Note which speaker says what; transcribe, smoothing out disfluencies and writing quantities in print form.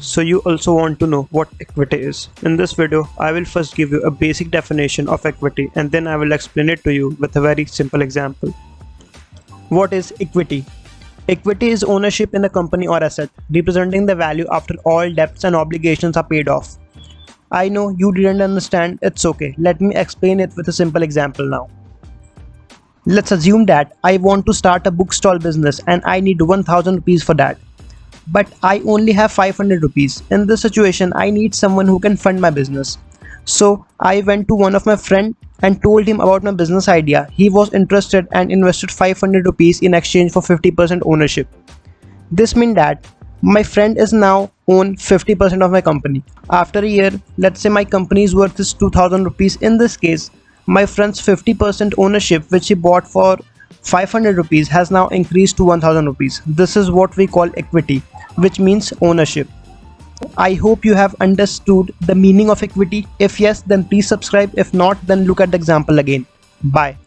Speaker 1: so you also want to know what equity is. In this video, I will first give you a basic definition of equity and then I will explain it to you with a very simple example. What is equity? Equity is ownership in a company or asset, representing the value after all debts and obligations are paid off. I know you didn't understand, it's okay. Let me explain it with a simple example now. Let's assume that I want to start a bookstall business and I need 1000 rupees for that. But I only have 500 rupees. In this situation, I need someone who can fund my business. So I went to one of my friends and told him about my business idea. He was interested and invested 500 rupees in exchange for 50% ownership. This means that my friend is now own 50% of my company. After a year, let's say my company's worth is 2000 rupees. In this case, my friend's 50% ownership, which he bought for 500 rupees, has now increased to 1000 rupees. This is what we call equity, which means ownership. I hope you have understood the meaning of equity. If yes, then please subscribe. If not, then look at the example again. Bye.